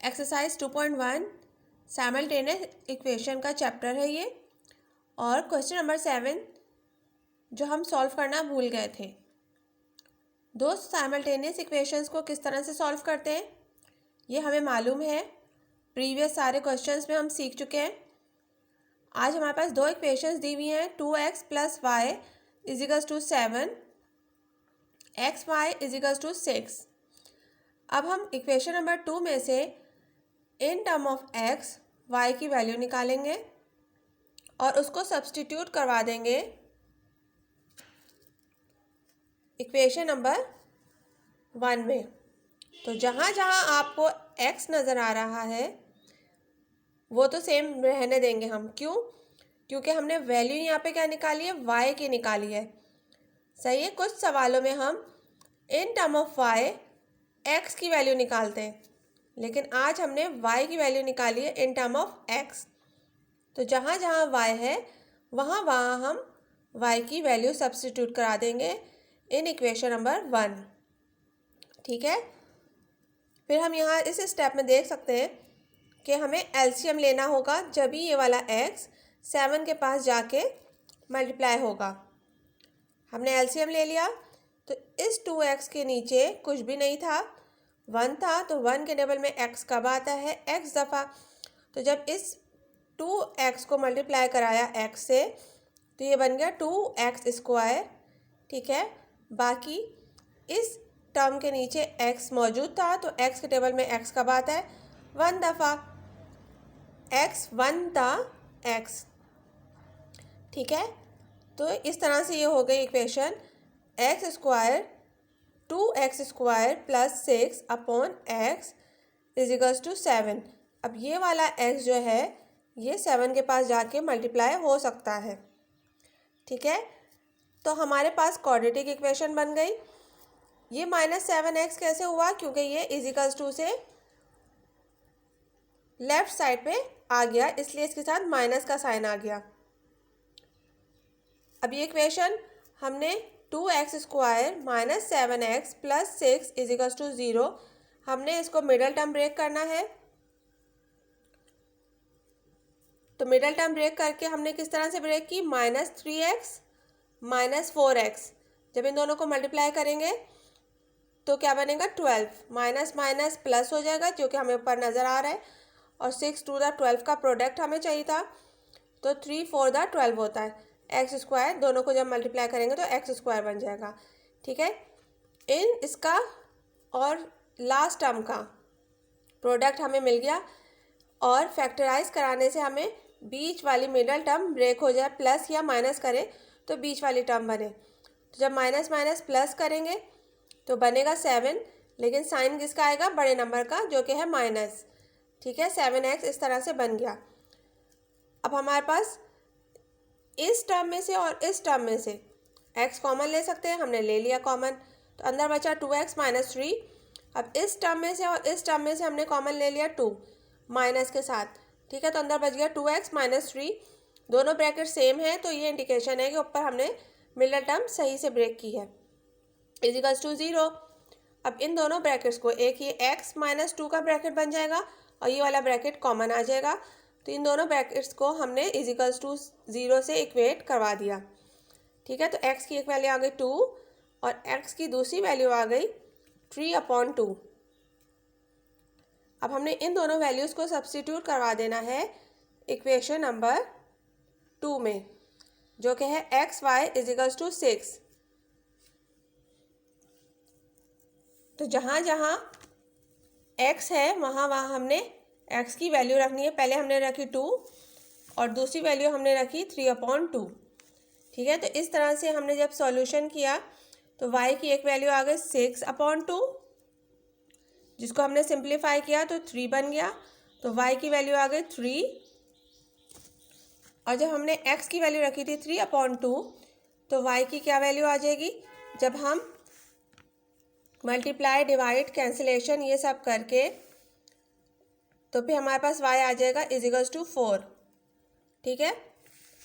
Exercise 2.1 simultaneous equation का chapter है ये। और क्वेश्चन नंबर 7 जो हम सॉल्व करना भूल गए थे। दो साइमल्टेनियस इक्वेशंस को किस तरह से सॉल्व करते हैं ये हमें मालूम है, प्रीवियस सारे क्वेश्चंस में हम सीख चुके हैं। आज हमारे पास दो इक्वेशंस दी हुई हैं, 2x + y = 7, xy = 6। अब हम इक्वेशन नंबर 2 में से in term of x y की वैल्यू निकालेंगे और उसको सब्स्टिट्यूट करवा देंगे इक्वेशन नंबर 1 में। तो जहाँ जहाँ आपको x नज़र आ रहा है वो तो सेम रहने देंगे हम। क्यों? क्योंकि हमने वैल्यू यहाँ पे क्या निकाली है, y की निकाली है। सही है। कुछ सवालों में हम in term of y x की वैल्यू निकालते हैं, लेकिन आज हमने y की वैल्यू निकाली है इन टर्म ऑफ x। तो जहाँ जहाँ y है वहाँ वहाँ हम y की वैल्यू सब्स्टिट्यूट करा देंगे इन इक्वेशन नंबर 1। ठीक है। फिर हम यहाँ इस स्टेप में देख सकते हैं कि हमें एलसीएम लेना होगा, जब ही ये वाला x 7 के पास जाके मल्टीप्लाई होगा। हमने एलसीएम ले लिया तो इस 2x के नीचे कुछ भी नहीं था, 1 था। तो 1 के टेबल में x कब आता है, x दफ़ा। तो जब इस 2x को मल्टीप्लाई कराया x से तो ये बन गया 2x²। ठीक है। बाकी इस टर्म के नीचे x मौजूद था तो x के टेबल में x कब आता है, 1 दफ़ा। x 1 था x। ठीक है। तो इस तरह से ये हो गई equation x² 2x² + 6 upon x = 7। अब ये वाला x जो है ये 7 के पास जाके मल्टीप्लाई हो सकता है। ठीक है। तो हमारे पास क्वाड्रेटिक इक्वेशन बन गई। ये -7x कैसे हुआ, क्योंकि ये = से लेफ्ट साइड पे आ गया, इसलिए इसके साथ माइनस का साइन आ गया। अब ये इक्वेशन हमने 2x² - 7x + 6 = 0, हमने इसको मिडल टर्म ब्रेक करना है। तो मिडल टर्म ब्रेक करके हमने किस तरह से ब्रेक की, -3x - 4x। जब इन दोनों को मल्टीप्लाई करेंगे तो क्या बनेगा, 12। माइनस माइनस प्लस हो जाएगा जो कि हमें ऊपर नज़र आ रहा है, और 6 2 द 12 का प्रोडक्ट हमें चाहिए था, तो 3 4 द 12 होता है। x², दोनों को जब मल्टीप्लाई करेंगे तो x² बन जाएगा। ठीक है। इन इसका और लास्ट टर्म का प्रोडक्ट हमें मिल गया, और फैक्टराइज कराने से हमें बीच वाली मिडल टर्म ब्रेक हो जाए, प्लस या माइनस करें तो बीच वाली टर्म बने। तो जब माइनस माइनस प्लस करेंगे तो बनेगा 7, लेकिन साइन किसका आएगा, बड़े नंबर का, जो कि है माइनस। ठीक है। 7x इस तरह से बन गया। अब हमारे पास इस टर्म में से और इस टर्म में से x कॉमन ले सकते हैं, हमने ले लिया कॉमन, तो अंदर बचा 2x - 3। अब इस टर्म में से और इस टर्म में से हमने कॉमन ले लिया 2 माइनस के साथ। ठीक है। तो अंदर बच गया 2x - 3। दोनों ब्रैकेट सेम है, तो ये इंडिकेशन है कि ऊपर हमने मिडल टर्म सही से ब्रेक की है, = 0। अब इन दोनों ब्रैकेट्स को एक ये x - 2 का ब्रैकेट बन जाएगा और ये वाला ब्रैकेट कॉमन आ जाएगा। तो इन दोनों ब्रैकेट्स को हमने = 0 से इक्वेट करवा दिया। ठीक है। तो x की एक वैल्यू आ गई 2 और x की दूसरी वैल्यू आ गई 3/2। अब हमने इन दोनों वैल्यूज़ को सब्स्टिट्यूट करवा देना है इक्वेशन नंबर 2 में, जो कि है xy = 6। तो जहाँ जहाँ x है वहाँ वहाँ हमने x की वैल्यू रखनी है। पहले हमने रखी 2 और दूसरी वैल्यू हमने रखी 3/2। ठीक है। तो इस तरह से हमने जब सॉल्यूशन किया तो y की एक वैल्यू आ गई 6/2, जिसको हमने सिंप्लीफाई किया तो 3 बन गया। तो y की वैल्यू आ गई 3, और जब हमने x की वैल्यू रखी थी 3/2 तो y की क्या वैल्यू आ जाएगी, जब हम मल्टीप्लाई डिवाइड कैंसिलेशन ये सब करके तो फिर हमारे पास y आ जाएगा = 4। ठीक है।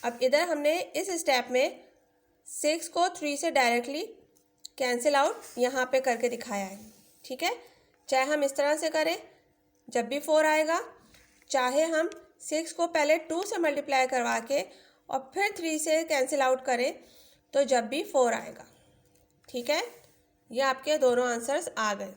अब इधर हमने इस स्टेप में 6 को 3 से डायरेक्टली कैंसिल आउट यहाँ पे करके दिखाया है। ठीक है। चाहे हम इस तरह से करें जब भी 4 आएगा, चाहे हम 6 को पहले 2 से मल्टीप्लाई करवा के और फिर 3 से कैंसिल आउट करें, तो जब भी 4 आएगा। ठीक है, ये आपके दोनों आंसर्स आ गए।